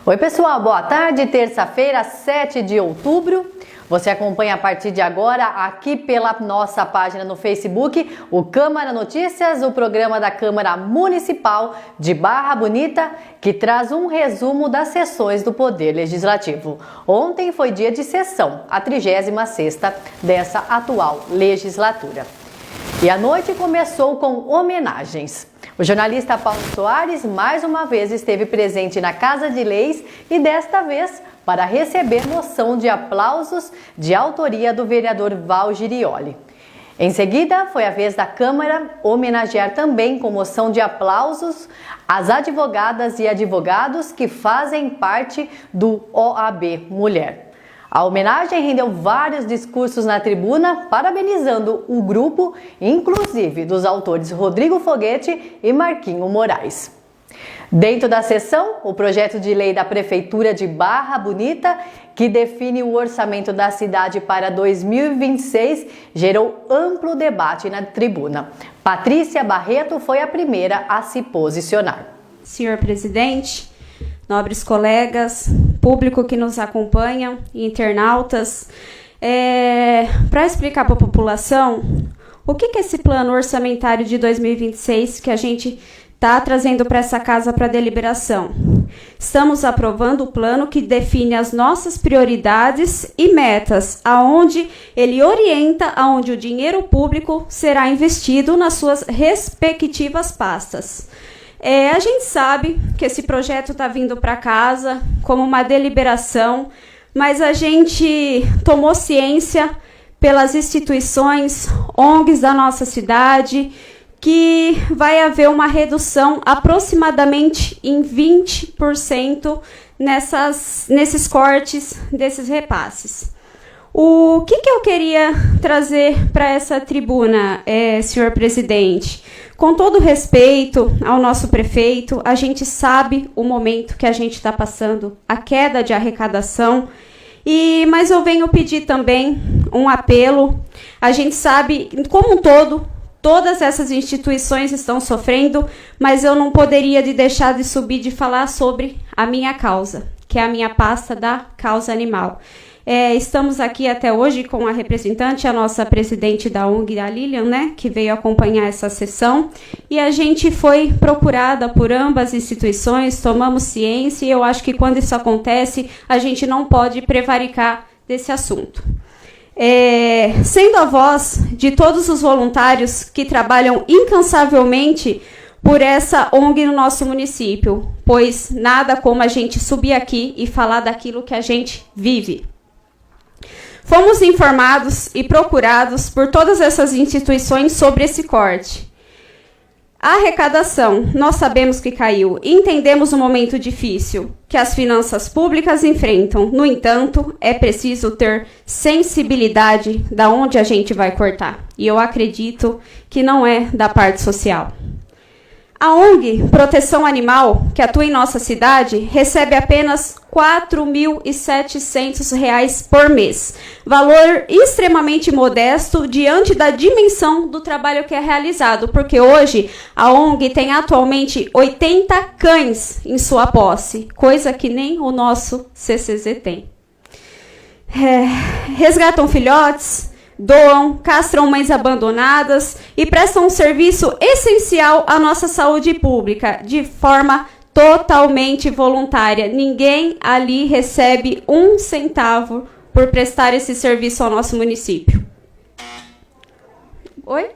Oi pessoal, boa tarde, terça-feira, 7 de outubro. Você acompanha a partir de agora aqui pela nossa página no Facebook, o Câmara Notícias, o programa da Câmara Municipal de Barra Bonita, que traz um resumo das sessões do Poder Legislativo. Ontem foi dia de sessão, a 36ª dessa atual legislatura. E a noite começou com homenagens. O jornalista Paulo Soares mais uma vez esteve presente na Casa de Leis e desta vez para receber moção de aplausos de autoria do vereador Val Girioli. Em seguida, foi a vez da Câmara homenagear também com moção de aplausos as advogadas e advogados que fazem parte do OAB Mulher. A homenagem rendeu vários discursos na tribuna, parabenizando o grupo, inclusive dos autores Rodrigo Foguete e Marquinho Moraes. Dentro da sessão, o projeto de lei da Prefeitura de Barra Bonita, que define o orçamento da cidade para 2026, gerou amplo debate na tribuna. Patrícia Barreto foi a primeira a se posicionar. Senhor presidente, nobres colegas, público que nos acompanha, internautas, para explicar para a população o que é esse plano orçamentário de 2026 que a gente está trazendo para essa casa para deliberação. Estamos aprovando o plano que define as nossas prioridades e metas, aonde ele orienta aonde o dinheiro público será investido nas suas respectivas pastas. A gente sabe que esse projeto está vindo para casa como uma deliberação, mas a gente tomou ciência pelas instituições, ONGs da nossa cidade, que vai haver uma redução aproximadamente em 20% nesses cortes desses repasses. O que eu queria trazer para essa tribuna, senhor presidente? Com todo respeito ao nosso prefeito, a gente sabe o momento que a gente está passando, a queda de arrecadação, mas eu venho pedir também um apelo. A gente sabe, como um todo, todas essas instituições estão sofrendo, mas eu não poderia deixar de subir de falar sobre a minha causa, que é a minha pasta da causa animal. Estamos aqui até hoje com a representante, a nossa presidente da ONG, a Lilian, né, que veio acompanhar essa sessão, e a gente foi procurada por ambas instituições, tomamos ciência, e eu acho que quando isso acontece, a gente não pode prevaricar desse assunto. Sendo a voz de todos os voluntários que trabalham incansavelmente por essa ONG no nosso município, pois nada como a gente subir aqui e falar daquilo que a gente vive. Fomos informados e procurados por todas essas instituições sobre esse corte. A arrecadação, nós sabemos que caiu e entendemos o momento difícil que as finanças públicas enfrentam. No entanto, é preciso ter sensibilidade da onde a gente vai cortar. E eu acredito que não é da parte social. A ONG Proteção Animal, que atua em nossa cidade, recebe apenas R$ 4.700 por mês. Valor extremamente modesto diante da dimensão do trabalho que é realizado, porque hoje a ONG tem atualmente 80 cães em sua posse, coisa que nem o nosso CCZ tem. Resgatam filhotes, doam, castram mães abandonadas e prestam um serviço essencial à nossa saúde pública, de forma totalmente voluntária. Ninguém ali recebe um centavo por prestar esse serviço ao nosso município. Oi?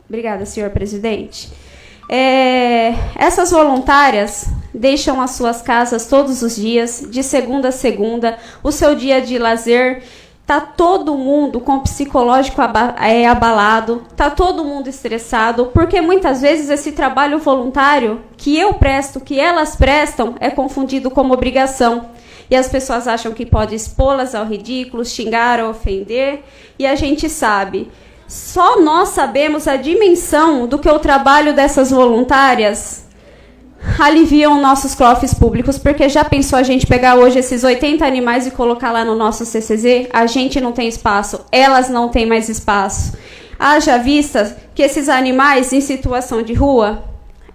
Obrigada, senhor presidente. Essas voluntárias deixam as suas casas todos os dias, de segunda a segunda, o seu dia de lazer. Está todo mundo com o psicológico abalado, está todo mundo estressado, porque muitas vezes esse trabalho voluntário que eu presto, que elas prestam, é confundido como obrigação. E as pessoas acham que pode expô-las ao ridículo, xingar ou ofender, e a gente sabe. Só nós sabemos a dimensão do que o trabalho dessas voluntárias aliviam nossos cofres públicos, porque já pensou a gente pegar hoje esses 80 animais e colocar lá no nosso CCZ? A gente não tem espaço, elas não têm mais espaço. Haja vista que esses animais em situação de rua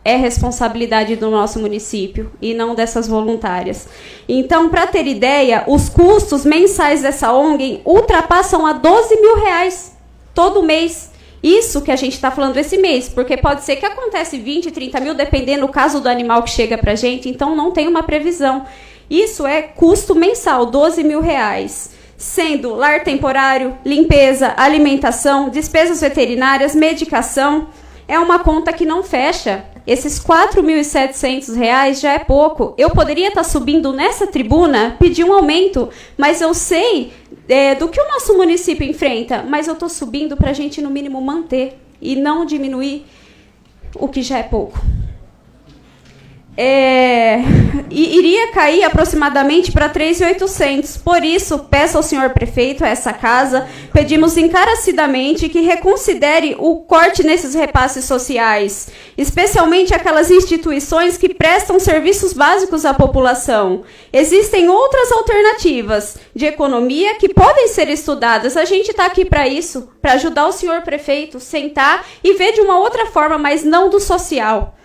é responsabilidade do nosso município e não dessas voluntárias. Então, para ter ideia, os custos mensais dessa ONG ultrapassam a R$12.000 todo mês. Isso que a gente está falando esse mês, porque pode ser que acontece 20, 30 mil, dependendo do caso do animal que chega para a gente, então não tem uma previsão. Isso é custo mensal, R$12.000, sendo lar temporário, limpeza, alimentação, despesas veterinárias, medicação. É uma conta que não fecha. Esses R$4.700 já é pouco. Eu poderia estar subindo nessa tribuna, pedir um aumento, mas eu sei do que o nosso município enfrenta, mas eu estou subindo para a gente, no mínimo, manter e não diminuir o que já é pouco. Iria cair aproximadamente para 3.800. Por isso, peço ao senhor prefeito, a essa casa, pedimos encarecidamente que reconsidere o corte nesses repasses sociais, especialmente aquelas instituições que prestam serviços básicos à população. Existem outras alternativas de economia que podem ser estudadas. A gente está aqui para isso, para ajudar o senhor prefeito, sentar e ver de uma outra forma, mas não do social.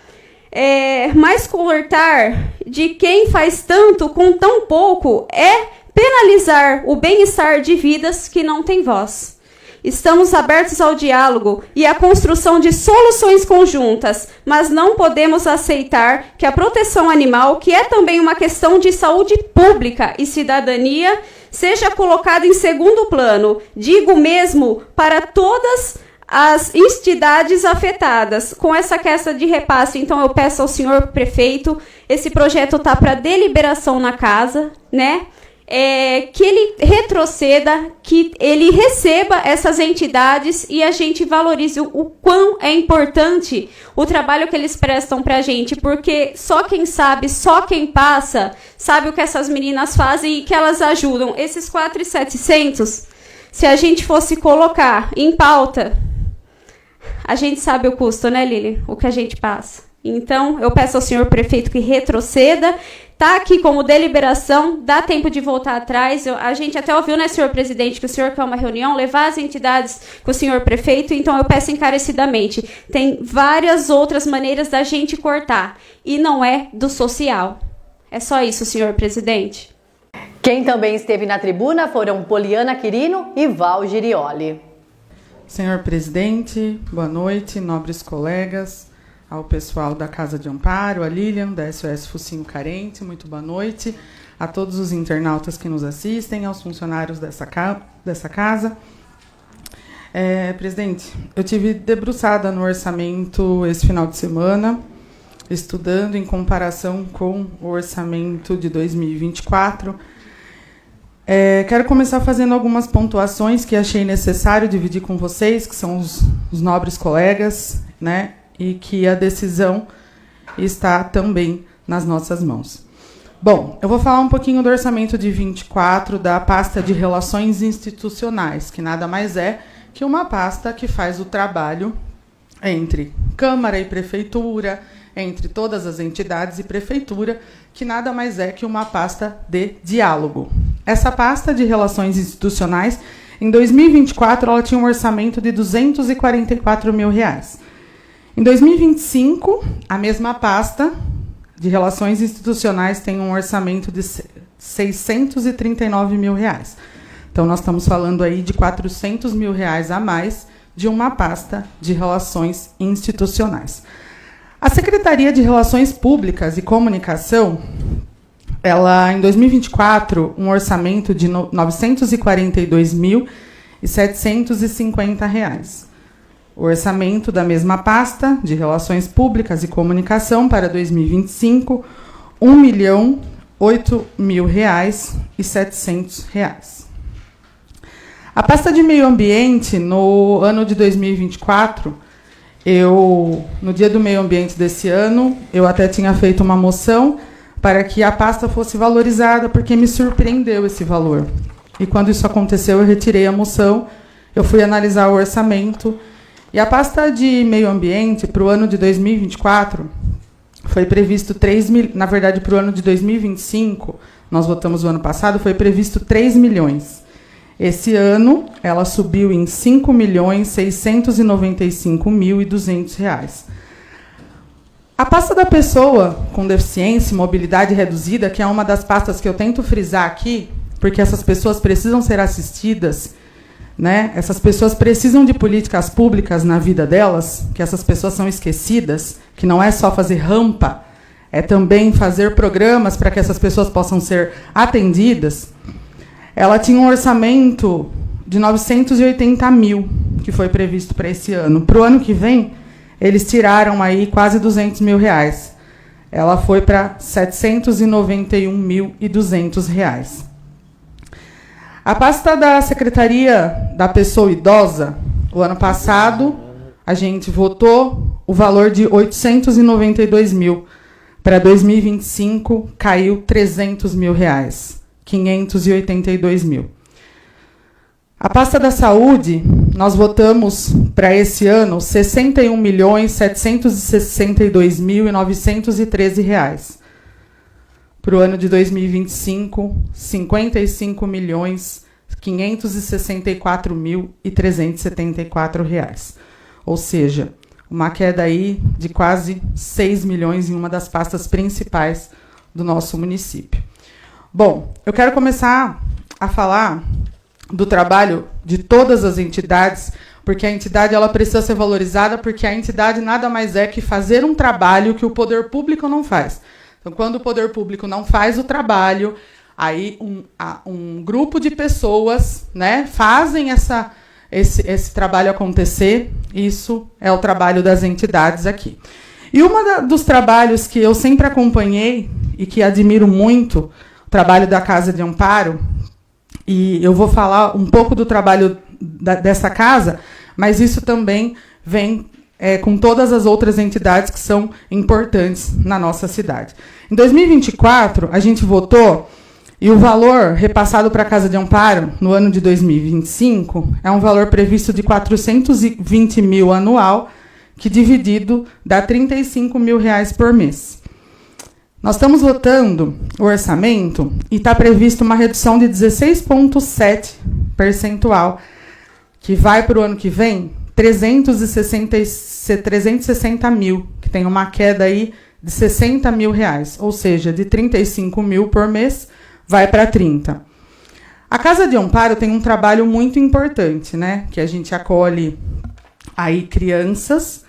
Mas cortar de quem faz tanto com tão pouco é penalizar o bem-estar de vidas que não têm voz. Estamos abertos ao diálogo e à construção de soluções conjuntas, mas não podemos aceitar que a proteção animal, que é também uma questão de saúde pública e cidadania, seja colocada em segundo plano. Digo mesmo para todas as entidades afetadas com essa questão de repasse. Então, eu peço ao senhor prefeito, esse projeto está para deliberação na casa, né? Que ele retroceda, que ele receba essas entidades e a gente valorize o quão é importante o trabalho que eles prestam para a gente, porque só quem sabe, só quem passa, sabe o que essas meninas fazem e que elas ajudam. Esses 4.700, se a gente fosse colocar em pauta, a gente sabe o custo, né, Lili? O que a gente passa. Então, eu peço ao senhor prefeito que retroceda. Está aqui como deliberação, dá tempo de voltar atrás. A gente até ouviu, né, senhor presidente, que o senhor quer uma reunião, levar as entidades com o senhor prefeito. Então, eu peço encarecidamente. Tem várias outras maneiras da gente cortar. E não é do social. É só isso, senhor presidente. Quem também esteve na tribuna foram Poliana Quirino e Val Girioli. Senhor presidente, boa noite, nobres colegas, ao pessoal da Casa de Amparo, a Lilian, da SOS Focinho Carente, muito boa noite, a todos os internautas que nos assistem, aos funcionários dessa casa. Presidente, eu tive debruçada no orçamento esse final de semana, estudando em comparação com o orçamento de 2024. Quero começar fazendo algumas pontuações que achei necessário dividir com vocês, que são os nobres colegas, né, e que a decisão está também nas nossas mãos. Bom, eu vou falar um pouquinho do orçamento de 24 da pasta de Relações Institucionais, que nada mais é que uma pasta que faz o trabalho entre Câmara e Prefeitura, entre todas as entidades e Prefeitura, que nada mais é que uma pasta de diálogo. Essa pasta de Relações Institucionais, em 2024, ela tinha um orçamento de R$244 mil. Em 2025, a mesma pasta de Relações Institucionais tem um orçamento de R$639 mil. Então, nós estamos falando aí de R$400 mil a mais de uma pasta de Relações Institucionais. A Secretaria de Relações Públicas e Comunicação, ela, em 2024, um orçamento de R$ 942.750. O orçamento da mesma pasta de Relações Públicas e Comunicação para 2025, R$ 1.008.700. A pasta de Meio Ambiente, no ano de 2024, no Dia do Meio Ambiente desse ano, eu até tinha feito uma moção para que a pasta fosse valorizada, porque me surpreendeu esse valor. E quando isso aconteceu, eu retirei a moção, eu fui analisar o orçamento, e a pasta de Meio Ambiente, para o ano de 2024, foi previsto na verdade, para o ano de 2025, nós votamos o ano passado, foi previsto 3 milhões. Esse ano, ela subiu em R$ 5.695.200. A pasta da pessoa com deficiência e mobilidade reduzida, que é uma das pastas que eu tento frisar aqui, porque essas pessoas precisam ser assistidas, né? Essas pessoas precisam de políticas públicas na vida delas, que essas pessoas são esquecidas, que não é só fazer rampa, é também fazer programas para que essas pessoas possam ser atendidas. Ela tinha um orçamento de 980 mil, que foi previsto para esse ano. Para o ano que vem, eles tiraram aí quase 200 mil reais. Ela foi para 791.200 reais. A pasta da Secretaria da Pessoa Idosa, o ano passado, a gente votou o valor de 892 mil. Para 2025, caiu 300 mil reais. 582 mil. A pasta da saúde, nós votamos para esse ano R$ 61.762.913 reais. Para o ano de 2025, R$ 55.564.374 reais. Ou seja, uma queda aí de quase 6 milhões em uma das pastas principais do nosso município. Bom, eu quero começar a falar do trabalho de todas as entidades, porque a entidade ela precisa ser valorizada, porque a entidade nada mais é que fazer um trabalho que o poder público não faz. Então, quando o poder público não faz o trabalho, aí um grupo de pessoas, né, fazem esse trabalho acontecer. Isso é o trabalho das entidades aqui. E dos trabalhos que eu sempre acompanhei e que admiro muito, trabalho da Casa de Amparo, e eu vou falar um pouco do trabalho dessa casa, mas isso também vem com todas as outras entidades que são importantes na nossa cidade. Em 2024, a gente votou, e o valor repassado para a Casa de Amparo, no ano de 2025, é um valor previsto de 420 mil anual, que dividido dá R$ 35 mil reais por mês. Nós estamos votando o orçamento e está previsto uma redução de 16,7%, que vai para o ano que vem 360 mil, que tem uma queda aí de 60 mil reais, ou seja, de 35 mil por mês vai para 30. A Casa de Amparo tem um trabalho muito importante, né? Que a gente acolhe aí crianças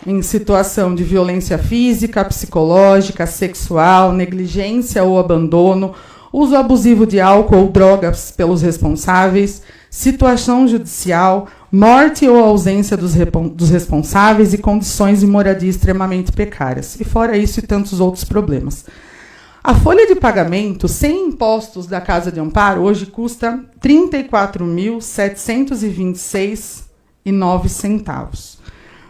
em situação de violência física, psicológica, sexual, negligência ou abandono, uso abusivo de álcool ou drogas pelos responsáveis, situação judicial, morte ou ausência dos responsáveis e condições de moradia extremamente precárias. E fora isso, e tantos outros problemas. A folha de pagamento, sem impostos da Casa de Amparo, hoje custa R$ 34.726,09.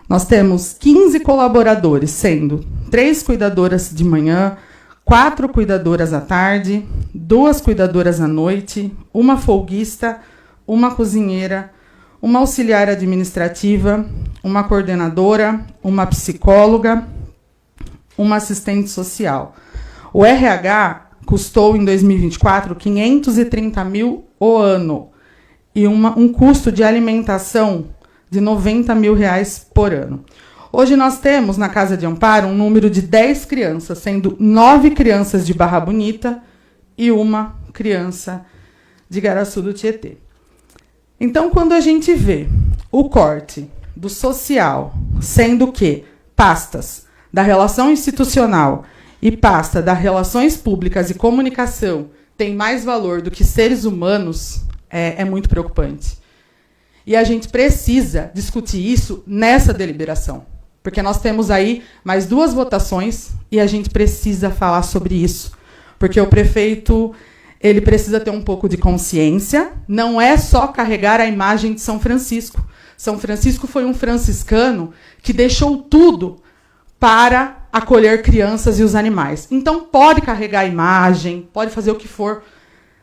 Nós temos 15 colaboradores, sendo 3 cuidadoras de manhã, 4 cuidadoras à tarde, 2 cuidadoras à noite, 1 folguista, 1 cozinheira, 1 auxiliar administrativa, 1 coordenadora, 1 psicóloga, 1 assistente social. O RH custou, em 2024, 530 mil o ano e um custo de alimentação de 90 mil reais por ano. Hoje nós temos, na Casa de Amparo, um número de 10 crianças, sendo 9 crianças de Barra Bonita e 1 criança de Garaçu do Tietê. Então, quando a gente vê o corte do social, sendo que pastas da relação institucional e pasta das relações públicas e comunicação tem mais valor do que seres humanos, é muito preocupante. E a gente precisa discutir isso nessa deliberação, porque nós temos aí mais 2 votações e a gente precisa falar sobre isso, porque o prefeito ele precisa ter um pouco de consciência, não é só carregar a imagem de São Francisco. São Francisco foi um franciscano que deixou tudo para acolher crianças e os animais. Então, pode carregar a imagem, pode fazer o que for,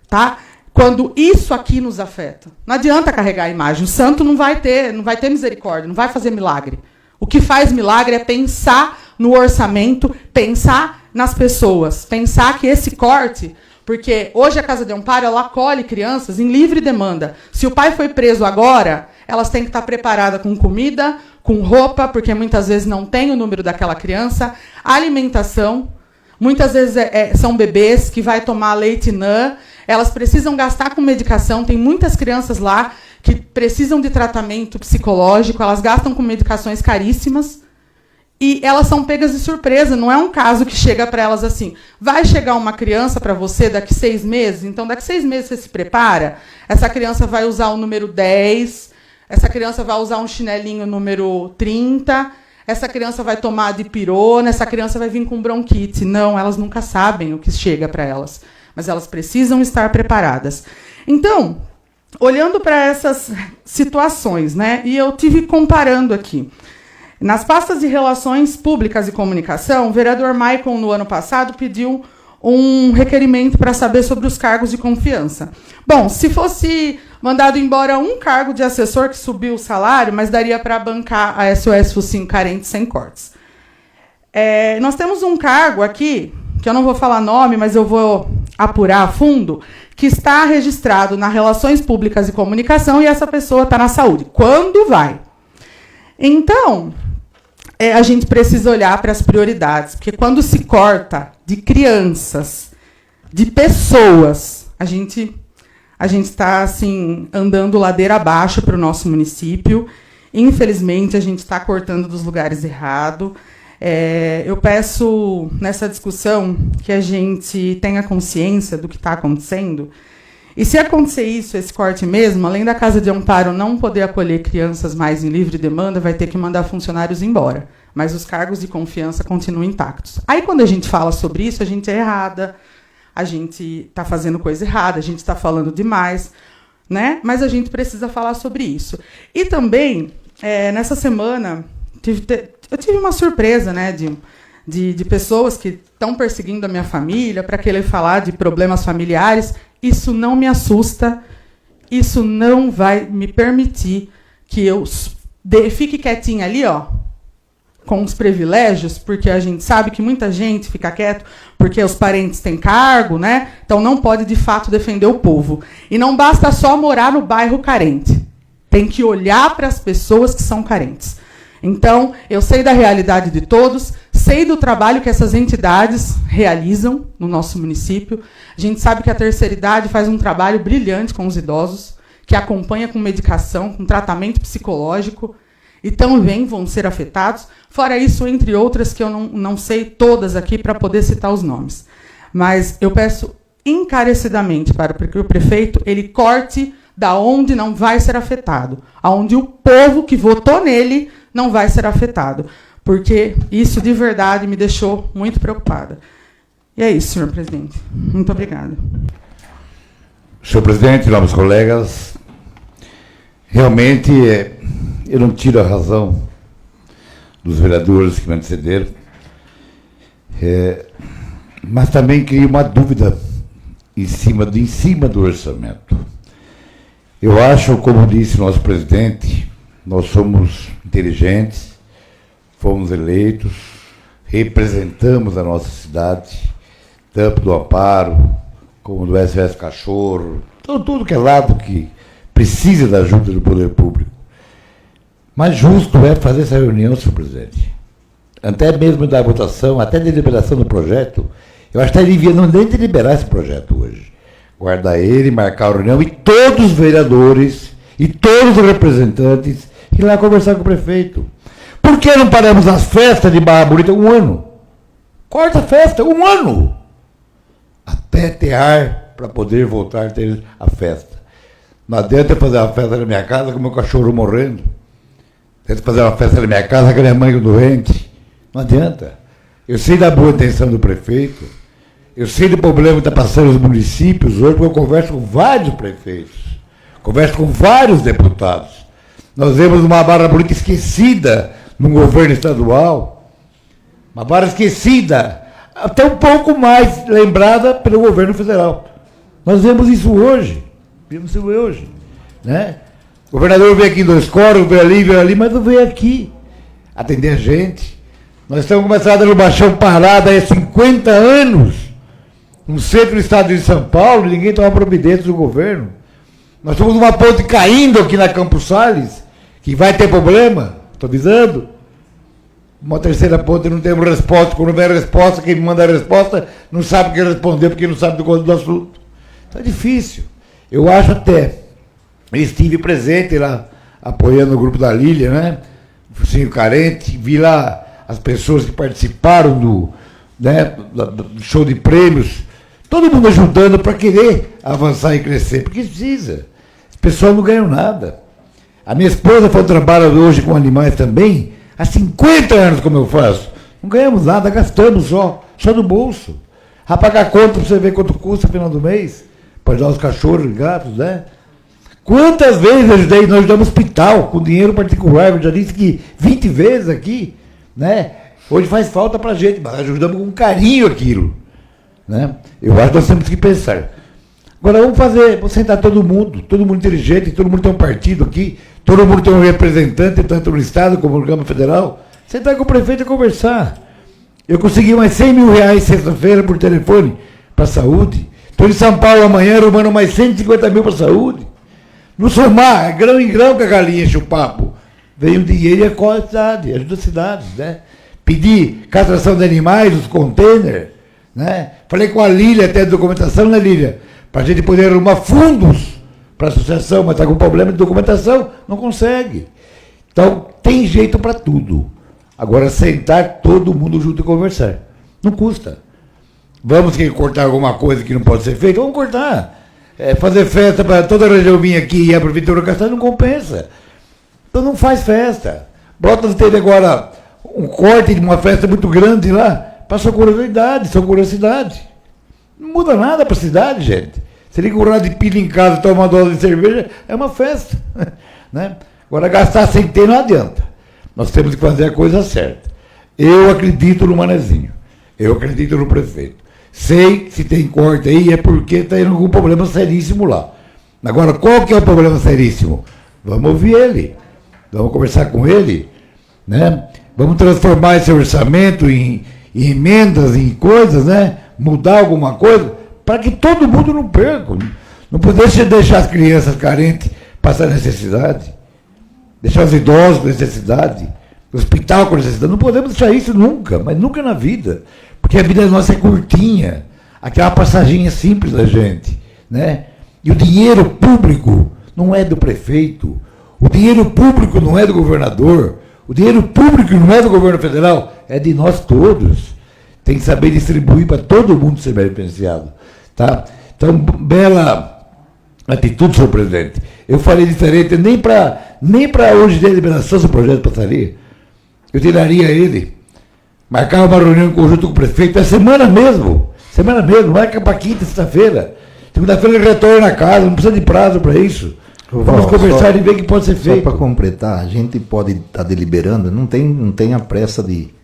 tá? Quando isso aqui nos afeta. Não adianta carregar a imagem. O santo não vai ter misericórdia, não vai fazer milagre. O que faz milagre é pensar no orçamento, pensar nas pessoas, pensar que esse corte... Porque hoje a Casa de Amparo, ela acolhe crianças em livre demanda. Se o pai foi preso agora, elas têm que estar preparadas com comida, com roupa, porque muitas vezes não tem o número daquela criança, alimentação. Muitas vezes são bebês que vai tomar leite NAN, elas precisam gastar com medicação. Tem muitas crianças lá que precisam de tratamento psicológico, elas gastam com medicações caríssimas. E elas são pegas de surpresa, não é um caso que chega para elas assim, vai chegar uma criança para você daqui 6 meses, então daqui 6 meses você se prepara, essa criança vai usar o número 10, essa criança vai usar um chinelinho número 30, essa criança vai tomar dipirona, essa criança vai vir com bronquite. Não, elas nunca sabem o que chega para elas, mas elas precisam estar preparadas. Então, olhando para essas situações, né, e eu tive comparando aqui, nas pastas de Relações Públicas e Comunicação, o vereador Maicon, no ano passado, pediu um requerimento para saber sobre os cargos de confiança. Bom, se fosse mandado embora um cargo de assessor que subiu o salário, mas daria para bancar a SOS Focinho Carente sem cortes. Nós temos um cargo aqui, que eu não vou falar nome, mas eu vou apurar a fundo, que está registrado na Relações Públicas e Comunicação e essa pessoa está na saúde. Quando vai? Então, a gente precisa olhar para as prioridades, porque quando se corta de crianças, de pessoas, a gente está assim, andando ladeira abaixo para o nosso município. Infelizmente, a gente está cortando dos lugares errados. Eu peço, nessa discussão, que a gente tenha consciência do que está acontecendo. E se acontecer isso, esse corte mesmo, além da Casa de Amparo não poder acolher crianças mais em livre demanda, vai ter que mandar funcionários embora. Mas os cargos de confiança continuam intactos. Aí, quando a gente fala sobre isso, a gente é errada, a gente está fazendo coisa errada, a gente está falando demais, né? Mas a gente precisa falar sobre isso. E também, nessa semana, eu tive uma surpresa, né, de pessoas que estão perseguindo a minha família para querer falar de problemas familiares. Isso não me assusta, isso não vai me permitir que eu fique quietinha ali, ó, com os privilégios, porque a gente sabe que muita gente fica quieto porque os parentes têm cargo, né? Então não pode, de fato, defender o povo. E não basta só morar no bairro carente. Tem que olhar para as pessoas que são carentes. Então, eu sei da realidade de todos, sei do trabalho que essas entidades realizam no nosso município. A gente sabe que a terceira idade faz um trabalho brilhante com os idosos, que acompanha com medicação, com tratamento psicológico, e também vão ser afetados. Fora isso, entre outras, que eu não sei todas aqui para poder citar os nomes. Mas eu peço encarecidamente para que o prefeito ele corte da onde não vai ser afetado, aonde o povo que votou nele não vai ser afetado, porque isso, de verdade, me deixou muito preocupada. E é isso, senhor presidente. Muito obrigada. Senhor presidente, nobres colegas, realmente eu não tiro a razão dos vereadores que me antecederam, mas também crio uma dúvida em cima do orçamento. Eu acho, como disse nosso presidente, nós somos inteligentes, fomos eleitos, representamos a nossa cidade, tanto do Amparo, como do SOS Cachorro, tudo que é lado que precisa da ajuda do poder público. Mas justo é fazer essa reunião, senhor presidente. Até mesmo da votação, até da deliberação do projeto, eu acho que devia não nem deliberar esse projeto hoje. Guardar ele, marcar a reunião e todos os vereadores e todos os representantes ir lá conversar com o prefeito. Por que não paramos as festas de Barra Bonita 1 ano? Corta a festa, 1 ano. Até ter ar para poder voltar a ter a festa. Não adianta fazer uma festa na minha casa com o meu cachorro morrendo. Tento fazer uma festa na minha casa com a minha mãe doente. Não adianta. Eu sei da boa intenção do prefeito. Eu sei do problema que está passando nos municípios hoje, porque eu converso com vários prefeitos. Converso com vários deputados. Nós vemos uma Barra Bonita esquecida no governo estadual. Uma Barra esquecida, até um pouco mais lembrada pelo governo federal. Nós vemos isso hoje. Vemos isso hoje. Né? O governador veio aqui em 2 Coros, veio ali, mas não veio aqui atender a gente. Nós estamos começando no Baixão Parada há 50 anos. no centro do estado de São Paulo, ninguém toma providência do governo. Nós temos uma ponte caindo aqui na Campos Sales, que vai ter problema, estou avisando. Uma terceira ponte não temos resposta. Quando não resposta, quem me manda a resposta não sabe o que responder, porque não sabe do assunto. Então é difícil. Eu acho até, eu estive presente lá, apoiando o grupo da Lília, né? Focinho Carente, vi lá as pessoas que participaram do show de prêmios, todo mundo ajudando para querer avançar e crescer, porque precisa. As pessoas não ganham nada. A minha esposa trabalha hoje com animais também, há 50 anos como eu faço. Não ganhamos nada, gastamos só do bolso. Vai pagar a conta para você ver quanto custa no final do mês, para ajudar os cachorros e gatos, né? Quantas vezes nós ajudamos hospital com dinheiro particular, eu já disse que 20 vezes aqui, né? Hoje faz falta para a gente, mas ajudamos com carinho aquilo, né? Eu acho que nós temos que pensar. Agora vamos sentar todo mundo inteligente, todo mundo tem um partido aqui, todo mundo tem um representante, tanto no Estado como no Câmara Federal, sentar com o prefeito e conversar. Eu consegui mais 100 mil reais sexta-feira por telefone para a saúde. Estou em São Paulo amanhã, arrumando mais 150 mil para a saúde. No somar, grão em grão que a galinha enche o papo. Veio o dinheiro e acolhe a cidade, ajuda as cidades, né? Pedi castração de animais, os containers, né? Falei com a Lília, até a documentação, né, Lília? Para a gente poder arrumar fundos para a associação, mas está com problema de documentação, não consegue. Então, tem jeito para tudo. Agora, sentar todo mundo junto e conversar. Não custa. Vamos cortar alguma coisa que não pode ser feita? Vamos cortar. Fazer festa para toda a região vir aqui e a Prefeitura gastar não compensa. Então não faz festa. Brotas teve agora um corte de uma festa muito grande lá para socorrer a cidade. Não muda nada para a cidade, gente. Se liga um raio de pilha em casa e toma uma dose de cerveja, é uma festa. Né? Agora gastar sem ter não adianta. Nós temos que fazer a coisa certa. Eu acredito no Manezinho. Eu acredito no prefeito. Sei que se tem corte aí é porque está indo algum problema seríssimo lá. Agora, qual que é o problema seríssimo? Vamos ouvir ele. Vamos conversar com ele. Né? Vamos transformar esse orçamento em emendas, em coisas, né? Mudar alguma coisa, para que todo mundo não perca. Não podemos deixar as crianças carentes passar necessidade. Deixar os idosos com necessidade. O hospital com necessidade. Não podemos deixar isso nunca, mas nunca na vida. Porque a vida nossa é curtinha, aquela passaginha simples da gente, né? E o dinheiro público não é do prefeito, o dinheiro público não é do governador, o dinheiro público não é do governo federal, é de nós todos. Tem que saber distribuir para todo mundo ser beneficiado, tá? Então, bela atitude, senhor presidente. Eu falei diferente, nem para hoje de deliberação esse projeto passaria. Eu tiraria ele. Marcar uma reunião em conjunto com o prefeito, é semana mesmo, marca para quinta, sexta-feira. Segunda-feira ele retorna a casa, não precisa de prazo para isso. Vamos conversar e ver o que pode ser feito. Só para completar, a gente pode estar deliberando, não tem a pressa de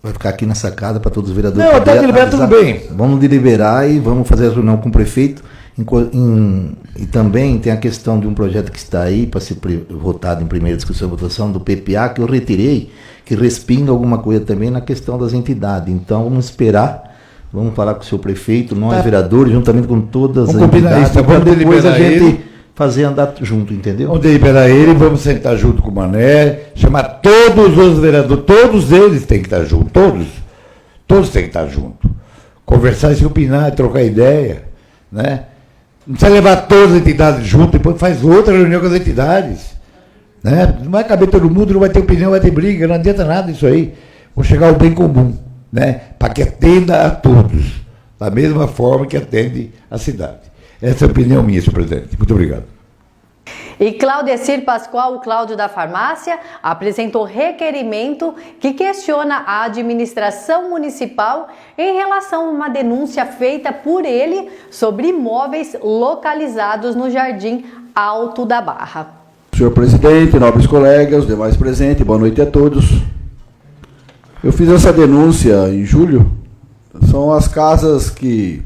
vai ficar aqui nessa casa para todos os vereadores. Não, até deliberar tudo bem. Vamos deliberar e vamos fazer a reunião com o prefeito. E também tem a questão de um projeto que está aí para ser votado em primeira discussão e votação do PPA, que eu retirei, que respinga alguma coisa também na questão das entidades. Então vamos esperar, vamos falar com o seu prefeito, nós vereadores, juntamente com todas as entidades, para depois a gente fazer andar junto, entendeu? Vamos deliberar ele, vamos sentar junto com o Mané, chamar todos os vereadores, todos eles têm que estar juntos, todos têm que estar juntos. Conversar, se opinar, trocar ideia, né? Não precisa levar todas as entidades junto, depois faz outra reunião com as entidades. Né? Não vai caber todo mundo, não vai ter opinião, vai ter briga, não adianta nada isso aí. Vamos chegar ao bem comum, né? Para que atenda a todos, da mesma forma que atende a cidade. Essa é a opinião minha, senhor presidente. Muito obrigado. E Claudecir Pascoal, o Cláudio da Farmácia, apresentou requerimento que questiona a administração municipal em relação a uma denúncia feita por ele sobre imóveis localizados no Jardim Alto da Barra. Senhor presidente, nobres colegas, demais presentes, boa noite a todos. Eu fiz essa denúncia em julho. São as casas que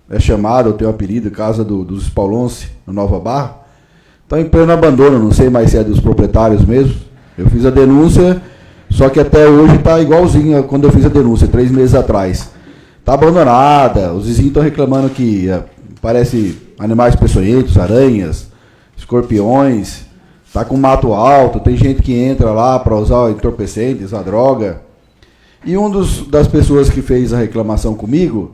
é chamado, eu tenho um apelido, Casa dos Paulonce, no Nova Barra. Estão em pleno abandono, não sei mais se é dos proprietários mesmo. Eu fiz a denúncia, só que até hoje está igualzinho a quando eu fiz a denúncia, 3 meses atrás. Tá abandonada, os vizinhos estão reclamando que parece animais peçonhentos, aranhas, escorpiões, tá com mato alto, tem gente que entra lá para usar entorpecentes, usar droga. E das pessoas que fez a reclamação comigo,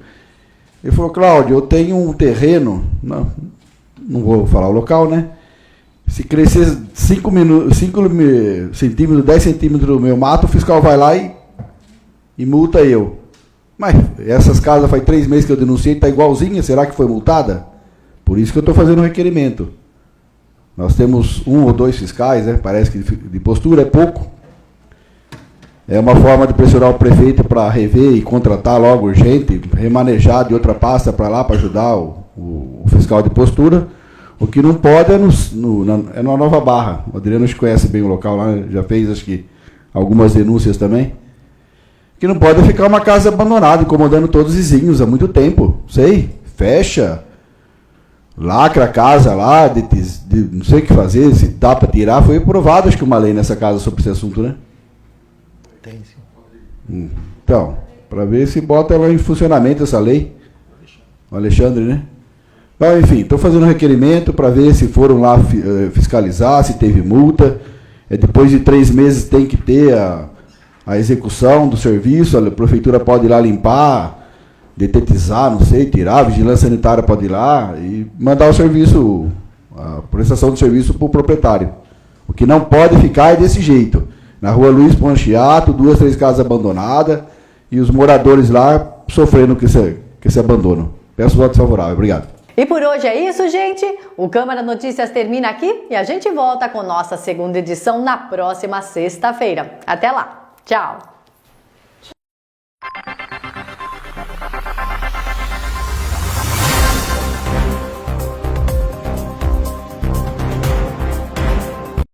ele falou: Cláudio, eu tenho um terreno, não vou falar o local, né? Se crescer 5 centímetros, 10 centímetros do meu mato, o fiscal vai lá e multa eu. Mas essas casas faz 3 meses que eu denunciei, está igualzinha, será que foi multada? Por isso que eu estou fazendo um requerimento. Nós temos 1 ou 2 fiscais, né? Parece que de postura é pouco. É uma forma de pressionar o prefeito para rever e contratar logo urgente, remanejar de outra pasta para lá, para ajudar o fiscal de postura. O que não pode é na Nova Barra. O Adriano nos conhece bem o local lá, já fez, acho que, algumas denúncias também. O que não pode é ficar uma casa abandonada, incomodando todos os vizinhos há muito tempo. Sei, fecha, lacra a casa lá, não sei o que fazer, se dá para tirar. Foi aprovado, acho que, uma lei nessa casa sobre esse assunto, né? Tem sim. Então, para ver se bota ela em funcionamento, essa lei. O Alexandre, né? Bom, enfim, estou fazendo um requerimento para ver se foram lá fiscalizar, se teve multa. Depois de 3 meses tem que ter a execução do serviço, a prefeitura pode ir lá limpar, detetizar, não sei, tirar, a vigilância sanitária pode ir lá e mandar o serviço, a prestação do serviço para o proprietário. O que não pode ficar é desse jeito. Na rua Luiz Ponchiato, 2, 3 casas abandonadas e os moradores lá sofrendo com esse abandono. Peço voto favorável. Obrigado. E por hoje é isso, gente. O Câmara Notícias termina aqui e a gente volta com nossa segunda edição na próxima sexta-feira. Até lá. Tchau.